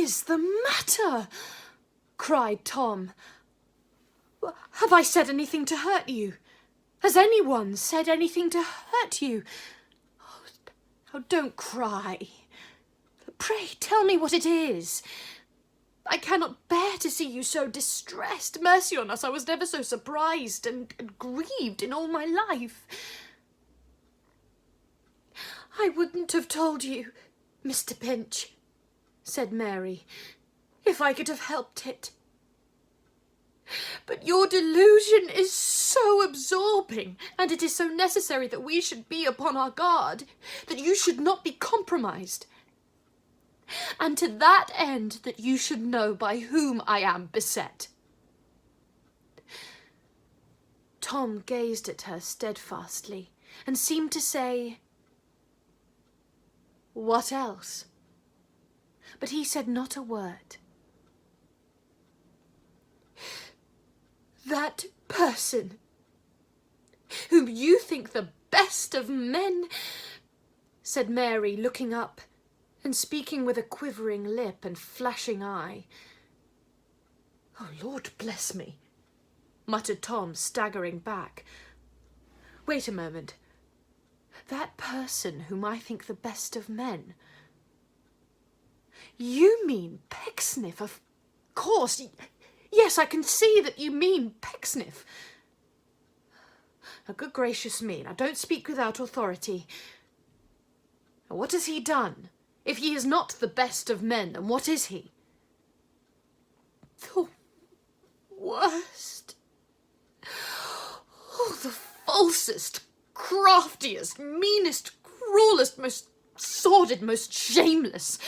is the matter?" cried Tom. "Have I said anything to hurt you? Has anyone said anything to hurt you? Oh, don't cry. Pray tell me what it is. I cannot bear to see you so distressed. Mercy on us, I was never so surprised and grieved in all my life." "I wouldn't have told you, Mr. Pinch," said Mary, "if I could have helped it. But your delusion is so absorbing, and it is so necessary that we should be upon our guard, that you should not be compromised. And to that end that you should know by whom I am beset." Tom gazed at her steadfastly and seemed to say, "What else?" But he said not a word. "That person whom you think the best of men," said Mary, looking up and speaking with a quivering lip and flashing eye. "Oh, Lord bless me," muttered Tom, staggering back. "Wait a moment. That person whom I think the best of men. You mean Pecksniff, of course. Yes, I can see that you mean Pecksniff. Oh, good gracious me, now don't speak without authority. Now, what has he done? If he is not the best of men, then what is he?" "The worst. Oh, the falsest, craftiest, meanest, cruelest, most sordid, most shameless,"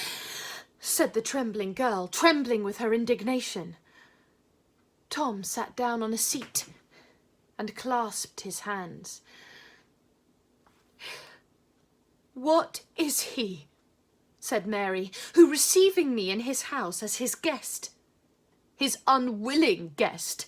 said the trembling girl, trembling with her indignation. Tom sat down on a seat and clasped his hands. "What is he?" said Mary, "who, receiving me in his house as his guest, his unwilling guest,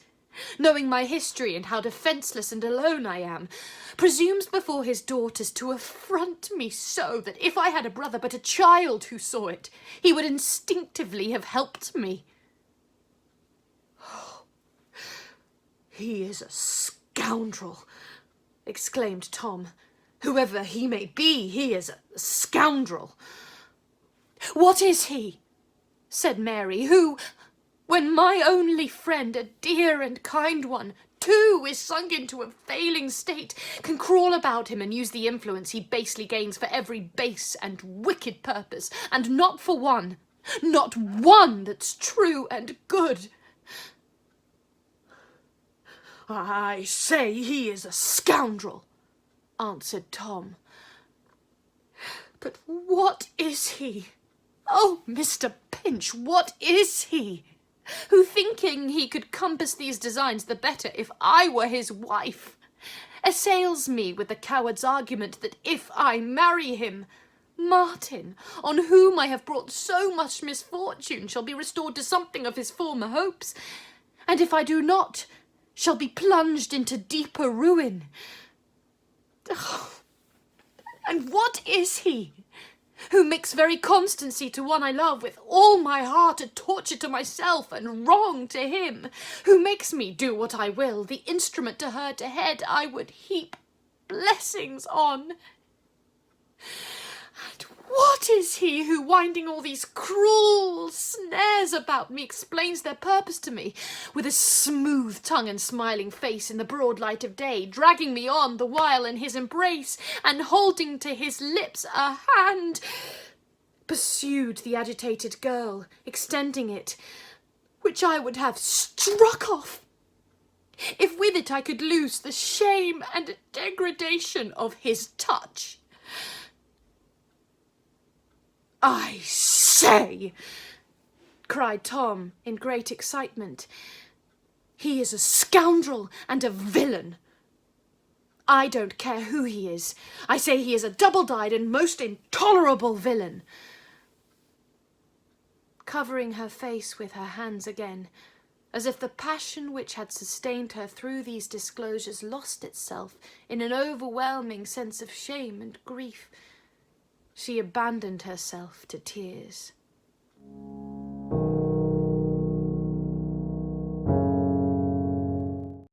knowing my history and how defenceless and alone I am, presumes before his daughters to affront me so that if I had a brother but a child who saw it, he would instinctively have helped me?" "Oh, he is a scoundrel," exclaimed Tom. "Whoever he may be, he is a scoundrel." "What is he?" said Mary, "who, when my only friend, a dear and kind one, too, is sunk into a failing state, can crawl about him and use the influence he basely gains for every base and wicked purpose, and not for one, not one that's true and good?" "I say he is a scoundrel," answered Tom. "But what is he? Oh, Mr. Pinch, what is he? Who, thinking he could compass these designs the better if I were his wife, assails me with the coward's argument that if I marry him, Martin, on whom I have brought so much misfortune, shall be restored to something of his former hopes, and if I do not, shall be plunged into deeper ruin. Oh, and what is he? Who makes very constancy to one I love with all my heart a torture to myself and wrong to him, who makes me do what I will, the instrument to her to head I would heap blessings on. And what is he who, winding all these cruel snares about me, explains their purpose to me, with a smooth tongue and smiling face in the broad light of day, dragging me on the while in his embrace, and holding to his lips a hand," pursued the agitated girl, extending it, "which I would have struck off, if with it I could lose the shame and degradation of his touch." "I say," cried Tom in great excitement, "he is a scoundrel and a villain. I don't care who he is. I say he is a double-dyed and most intolerable villain." Covering her face with her hands again, as if the passion which had sustained her through these disclosures lost itself in an overwhelming sense of shame and grief, she abandoned herself to tears.